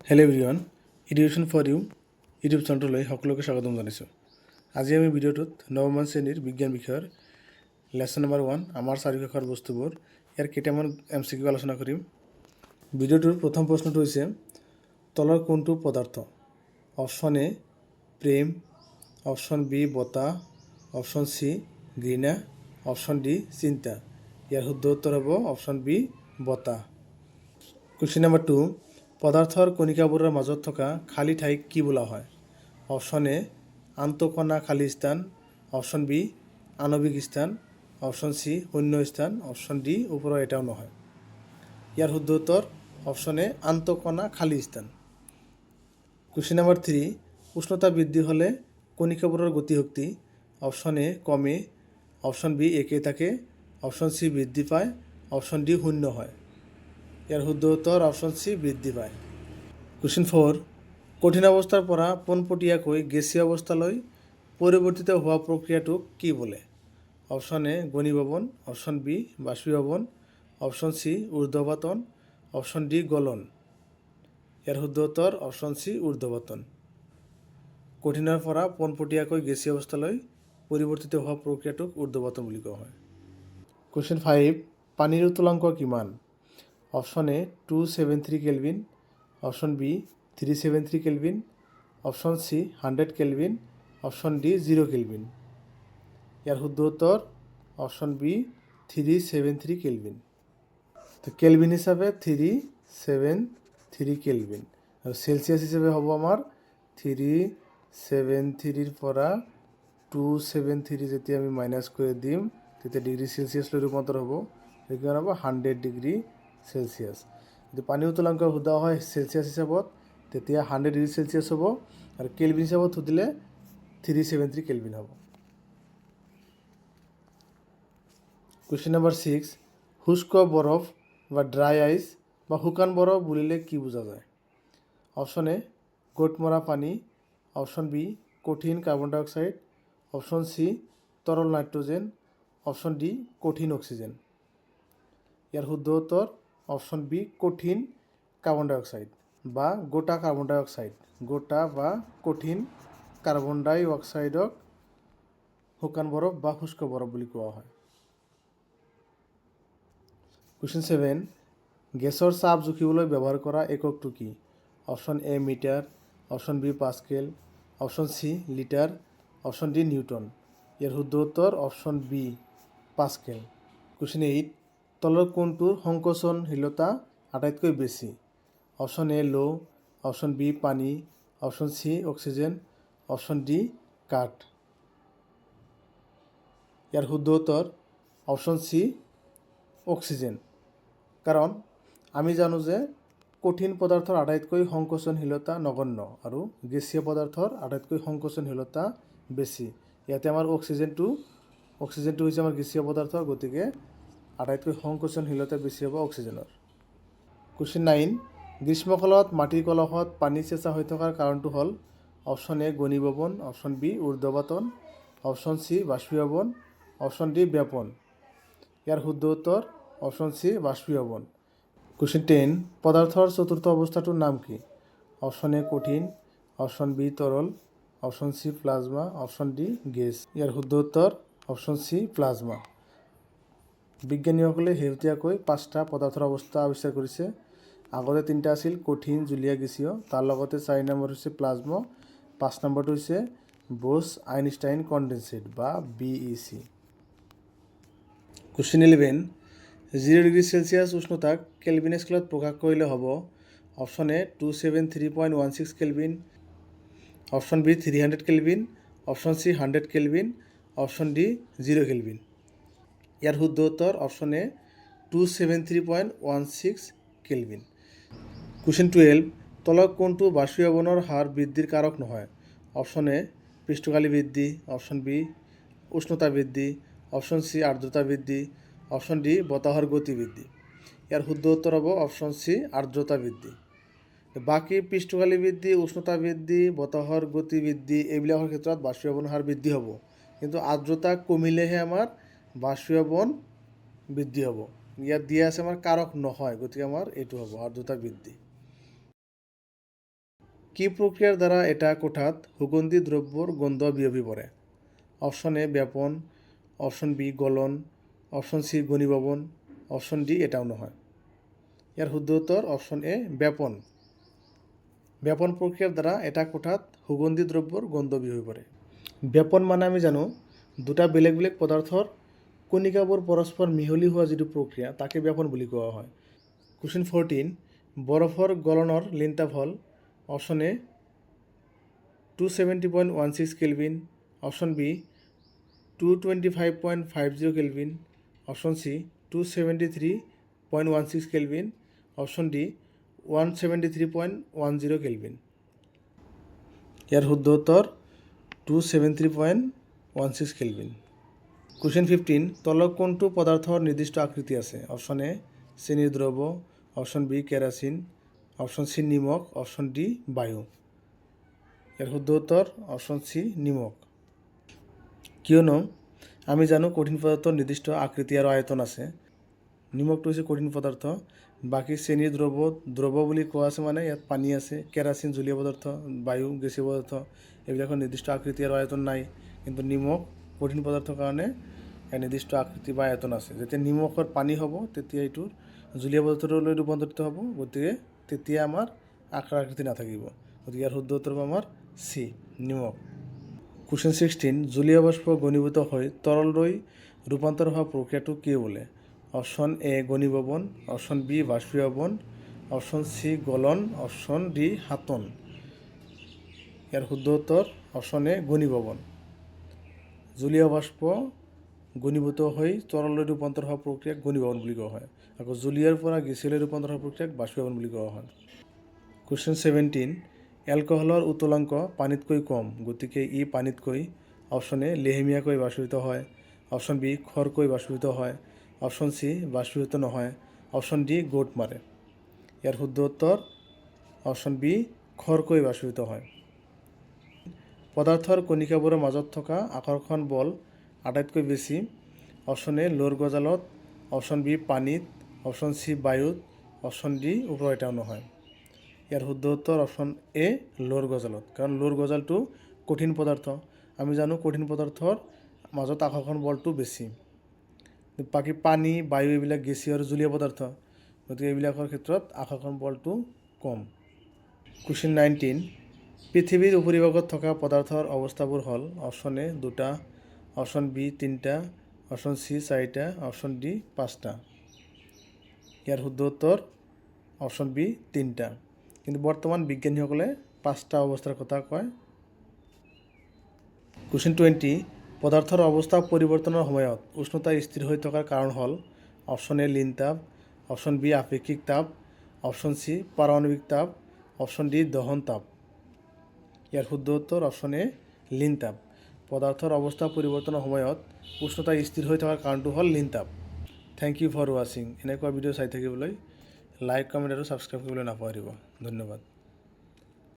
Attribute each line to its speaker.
Speaker 1: Hello' everyone, education for you YouTube চেনেললৈ সকলোকে স্বাগতম জনাইছোঁ। আজি আমি ভিডিঅ'টোত নৱম শ্ৰেণীৰ বিজ্ঞান বিষয়ৰ লেচন নম্বৰ 1 আমাৰ চাৰিওকাষৰ বস্তুবোৰ ইয়াৰ কেইটামান MCQ আলোচনা কৰিম। ভিডিঅ'টোৰ প্ৰথম প্ৰশ্নটো হৈছে তলৰ কোনটো পদাৰ্থ? অপশ্যন এ প্ৰেম, অপশ্যন বি বতাহ, অপশ্যন চি ঘৃণা, অপশ্যন ডি চিন্তা। ইয়াৰ শুদ্ধ উত্তৰ হ'ব অপশ্যন বি বতাহ। কুৱেশ্যন নম্বৰ 2, পদাৰ্থৰ কণিকাবোৰৰ মাজত থকা খালী ঠাইক কি বোলা হয়? অপশ্যন এ আন্তঃকণা খালী স্থান, অপশ্যন বি আণৱিক স্থান, অপশ্যন চি শূন্য স্থান, অপশ্যন ডি ওপৰৰ এটাও নহয়। ইয়াৰ শুদ্ধ উত্তৰ অপশ্যন এ আন্তঃকণা খালী স্থান। কুৱেশ্যন নম্বৰ 3, উষ্ণতা বৃদ্ধি হ'লে কণিকাবোৰৰ গতিশক্তি অপশ্যন এ কমে, অপশ্যন বি একে থাকে, অপশ্যন চি বৃদ্ধি পায়, অপশ্যন ডি শূন্য হয়। ইয়াৰ শুদ্ধ উত্তৰ অপশ্যন চি বৃদ্ধি পায়। কুৱেশ্যন 4, কঠিন অৱস্থাৰ পৰা পোনপটীয়াকৈ গেছীয় অৱস্থালৈ পৰিৱৰ্তিত হোৱা প্ৰক্ৰিয়াটোক কি বোলে? অপশ্যন এ ঘনীভৱন, অপশ্যন বি বাষ্পীভৱন, অপশ্যন চি ঊৰ্ধ্বপাতন, অপশ্যন ডি গলন। ইয়াৰ শুদ্ধ উত্তৰ অপশ্যন চি ঊৰ্ধ্বপাতন। কঠিনৰ পৰা পোনপটীয়াকৈ গেছীয় অৱস্থালৈ পৰিৱৰ্তিত হোৱা প্ৰক্ৰিয়াটোক ঊৰ্ধ্বপাতন বুলি কোৱা হয়। কুৱেশ্যন 5, পানীৰ উত্তোলনাংক কিমান? Option A 273 kelvin, option B 373 kelvin, option C 100 kelvin, option D 0 kelvin. ইয়াৰ শুদ্ধ উত্তৰ অপশ্যন বি 373 কেলভিন। তো কেলভিন হিচাপে 373 কেলভিন আৰু চেলচিয়াছ হিচাপে হ'ব আমাৰ 373 পৰা 273 যেতিয়া আমি মাইনাছ কৰি দিম তেতিয়া ডিগ্ৰী চেলচিয়াছলৈ ৰূপান্তৰ হ'ব। কিমান হ'ব 100 ডিগ্ৰী চেলচিয়াছ। যদি পানীৰ উত্তোলনাংক সোধা হয় চেলচিয়াছ হিচাপত তেতিয়া 100 ডিগ্ৰী চেলচিয়াছ হ'ব আৰু কেলভিন হিচাপত সুধিলে 373 কেলভিন হ'ব। কুৱেশ্যন নম্বৰ 6, শুষ্ক বৰফ বা ড্ৰাই আইচ বা শুকান বৰফ বুলিলে কি বুজা যায়? অপশ্যন এ গোটমৰা পানী, অপশ্যন বি কঠিন কাৰ্বন ডাই অক্সাইড, অপশ্যন চি তৰল নাইট্ৰজেন, অপশ্যন ডি কঠিন অক্সিজেন। ইয়াৰ শুদ্ধ উত্তৰ অপশ্যন বি কঠিন কাৰ্বন ডাই অক্সাইড বা গোটা কাৰ্বন ডাই অক্সাইড। গোটা বা কঠিন কাৰ্বন ডাই অক্সাইডক শুকান বৰফ বা শুষ্ক বৰফ বুলি কোৱা হয়। কুৱেশ্যন 7, গেছৰ চাপ জুখিবলৈ ব্যৱহাৰ কৰা এককটো কি? Option A metre, option B pascal, option C litre, option D newton. ইয়াৰ শুদ্ধ উত্তৰ অপশ্যন বি পাস্কেল। কুৱেশ্যন 8, তলৰ কোনটোৰ সংকোচনশীলতা আটাইতকৈ বেছি? অপশ্যন এ ল', অপশ্যন বি পানী, option C oxygen, option D কাঠ। ইয়াৰ শুদ্ধ উত্তৰ অপশ্যন চি অক্সিজেন। কাৰণ আমি জানো যে কঠিন পদাৰ্থৰ আটাইতকৈ সংকোচনশীলতা নগণ্য আৰু গেছীয় পদাৰ্থৰ আটাইতকৈ সংকোচনশীলতা বেছি। ইয়াতে আমাৰ অক্সিজেনটো হৈছে আমাৰ গেছীয় পদাৰ্থ, গতিকে আটাইতকৈ সংকোচনশীলতা বেছি হ'ব অক্সিজেনৰ। কুৱেশ্যন 9, গ্ৰীষ্মকালত মাটিৰ কলহত পানী চেঁচা হৈ থকাৰ কাৰণটো হ'ল অপশ্যন এ ঘনীভৱন, অপশ্যন বি ঊৰ্ধ্বপাতন, অপশ্যন চি বাষ্পীভৱন, অপশ্যন ডি ব্যাপন। ইয়াৰ শুদ্ধ উত্তৰ অপশ্যন চি বাষ্পীভৱন। কুৱেশ্যন 10, পদাৰ্থৰ চতুৰ্থ অৱস্থাটোৰ নাম কি? অপশ্যন এ কঠিন, অপশ্যন বি তৰল, option C plasma, option D gas. ইয়াৰ শুদ্ধ উত্তৰ অপশ্যন চি প্লাজমা। বিজ্ঞানীসকলে শেহতীয়াকৈ 5টা পদাৰ্থৰ অৱস্থা আৱিষ্কাৰ কৰিছে। আগতে 3টা আছিল কঠিন, জুলীয়া, গেছীয়। তাৰ লগতে 4 নম্বৰ হৈছে প্লাজমা, 5 নম্বৰটো হৈছে বছ আইনষ্টাইন কণ্ডেনছেট বা BEC। কুৱেশ্যন 11, 0 ডিগ্ৰী চেলচিয়াছ উষ্ণতাক কেলভিন স্কেলত প্ৰকাশ কৰিলে হ'ব option A 273.16 kelvin, option B 300 kelvin, option C 100 kelvin, option D 0 kelvin. ইয়াৰ শুদ্ধ উত্তৰ অপশ্যন এ 273.16 কেলভিন। কুৱেশ্যন 12, তলৰ কোনটো বাষ্পীভৱনৰ হাৰ বৃদ্ধিৰ কাৰক নহয়? অপশ্যন এ পৃষ্ঠকালি বৃদ্ধি, অপশ্যন বি উষ্ণতা বৃদ্ধি, অপশ্যন চি আৰ্দ্ৰতা বৃদ্ধি, অপশ্যন ডি বতাহৰ গতি বৃদ্ধি। ইয়াৰ শুদ্ধ উত্তৰ হ'ব অপশ্যন চি আৰ্দ্ৰতা বৃদ্ধি। বাকী পৃষ্ঠকালি বৃদ্ধি, উষ্ণতা বৃদ্ধি, বতাহৰ গতি বৃদ্ধি এইবিলাকৰ ক্ষেত্ৰত বাষ্পীভৱনৰ হাৰ বৃদ্ধি হ'ব, কিন্তু আৰ্দ্ৰতা কমিলেহে আমাৰ বাষ্পীভৱন বৃদ্ধি হ'ব। ইয়াত দিয়া আছে আমাৰ কাৰক নহয়, গতিকে আমাৰ এইটো হ'ব আৰ্দ্ৰতা বৃদ্ধি। কি প্ৰক্ৰিয়াৰ দ্বাৰা এটা কোঠাত সুগন্ধি দ্ৰব্যৰ গন্ধ বিয়পি পৰে? অপশ্যন এ ব্যাপন, অপশ্যন বি গলন, অপশ্যন সি ঘনীভৱন, অপশ্যন ডি এটাও নহয়। ইয়াৰ শুদ্ধ উত্তৰ অপশ্যন এ ব্যাপন। ব্যাপন প্ৰক্ৰিয়াৰ দ্বাৰা এটা কোঠাত সুগন্ধি দ্ৰব্যৰ গন্ধ বিয়পি পৰে। ব্যাপন মানে আমি জানো দুটা বেলেগ বেলেগ পদাৰ্থৰ কণিকাবোৰ পৰস্পৰ মিহলি হোৱা যিটো প্ৰক্ৰিয়া তাকে ব্যাপন বুলি কোৱা হয়। কুৱেশ্যন 14, বৰফৰ গলনৰ লিনতাপ option A 270.16 kelvin, option B 225.50 kelvin, option C 273.16 kelvin, option D 173.10 kelvin. ইয়াৰ শুদ্ধ উত্তৰ 273.16 কেলভিন। কুৱেশ্যন 15, তলৰ কোনটো পদাৰ্থৰ নিৰ্দিষ্ট আকৃতি আছে? অপশ্যন এ চেনিৰ দ্ৰৱ, অপশ্যন বি কেৰাচিন, অপশ্যন সি নিমখ, অপশ্যন ডি বায়ু। ইয়াৰ শুদ্ধ উত্তৰ অপশ্যন চি নিমখ। কিয়নো আমি জানো কঠিন পদাৰ্থৰ নিৰ্দিষ্ট আকৃতি আৰু আয়তন আছে। নিমখটো হৈছে কঠিন পদাৰ্থ, বাকী চেনিৰ দ্ৰৱ বুলি কোৱা আছে মানে ইয়াত পানী আছে, কেৰাচিন জলীয় পদাৰ্থ, বায়ু গেছীয় পদাৰ্থ, এইবিলাকৰ নিৰ্দিষ্ট আকৃতি আৰু আয়তন নাই। কিন্তু নিমখ কঠিন পদাৰ্থৰ কাৰণে এক নিৰ্দিষ্ট আকৃতি বা আয়তন আছে। যেতিয়া নিমখৰ পানী হ'ব তেতিয়া এইটোৰ জলীয় পদাৰ্থলৈ ৰূপান্তৰিত হ'ব, গতিকে তেতিয়া আমাৰ আকাৰ আকৃতি নাথাকিব। গতিকে ইয়াৰ শুদ্ধ উত্তৰ হ'ব আমাৰ চি নিমখ। কুৱেশ্যন 16, জলীয় বাষ্প ঘনীভূত হৈ তৰললৈ ৰূপান্তৰ হোৱা প্ৰক্ৰিয়াটো কি বোলে? অপশ্যন এ ঘনীভৱন, অপশ্যন বি বাষ্পীভৱন, অপশ্যন সি গলন, অপশ্যন ডি হাতন। ইয়াৰ শুদ্ধ উত্তৰ অপশ্যন এ ঘনীভৱন। জলীয় বাষ্প ঘনীভূত হৈ তৰললৈ ৰূপান্তৰ হোৱা প্ৰক্ৰিয়াক ঘনীভৱন বুলি কোৱা হয়। আকৌ জলীয়ৰ পৰা গেছীয়লৈ ৰূপান্তৰ হোৱা প্ৰক্ৰিয়াক বাষ্পীভৱন বুলি কোৱা হয়। কুৱেশ্যন 17, এলকহলৰ উতলাংক পানীতকৈ কম, গতিকে ই পানীতকৈ অপশ্যন এ লেহেমীয়াকৈ বাষ্পীভূত হয়, অপশ্যন বি খৰকৈ বাষ্পীভূত হয়, অপশ্যন চি বাষ্পীভূত নহয়, অপশ্যন ডি গোট মাৰে। ইয়াৰ শুদ্ধ উত্তৰ অপশ্যন বি খৰকৈ বাষ্পীভূত হয়। পদাৰ্থৰ কণিকাবোৰৰ মাজত থকা আকৰ্ষণ বল আটাইতকৈ বেছি? অপশ্যন এ লোৰ গজালত, অপশ্যন বি পানীত, অপশ্যন চি বায়ুত, অপশ্যন ডি ওপৰৰ এটাও নহয়। ইয়াৰ শুদ্ধ উত্তৰ অপশ্যন এ লোৰ গজালত, কাৰণ লোৰ গজালটো কঠিন পদাৰ্থ। আমি জানো কঠিন পদাৰ্থৰ মাজত আকৰ্ষণ বলটো বেছি। বাকী পানী বায়ু এইবিলাক গেছীয় আৰু জলীয় পদাৰ্থ, গতিকে এইবিলাকৰ ক্ষেত্ৰত আকৰ্ষণ বলটো কম। কুৱেশ্যন 19, পৃথিৱীৰ উপৰিভাগত থকা পদাৰ্থৰ অৱস্থাবোৰ হ'ল অপশ্যন এ 2টা, অপশ্যন বি 3টা, অপশ্যন চি 4টা, অপশ্যন ডি 5টা। ইয়াৰ শুদ্ধ উত্তৰ অপশ্যন বি 3টা। কিন্তু বৰ্তমান বিজ্ঞানীসকলে 5টা অৱস্থাৰ কথা কয়। কুৱেশ্যন 20, পদাৰ্থৰ অৱস্থা পৰিৱৰ্তনৰ সময়ত উষ্ণতা স্থিৰ হৈ থকাৰ কাৰণ হ'ল অপশ্যন এ লিনতাপ, অপশ্যন বি আপেক্ষিক তাপ, অপশ্যন চি পাৰমাণৱিক তাপ, অপশ্যন ডি দহন তাপ। ইয়াৰ শুদ্ধ উত্তৰ অপশ্যন এ লিনতাপ। পদাৰ্থৰ অৱস্থা পৰিৱৰ্তনৰ সময়ত উষ্ণতা স্থিৰ হৈ থকাৰ কাৰণটো হ'ল লিনতাপ। থেংক ইউ ফৰ ৱাচিং। এনেকুৱা ভিডিঅ' চাই থাকিবলৈ লাইক, কমেণ্ট আৰু ছাবস্ক্ৰাইব কৰিবলৈ নাপাহৰিব। ধন্যবাদ।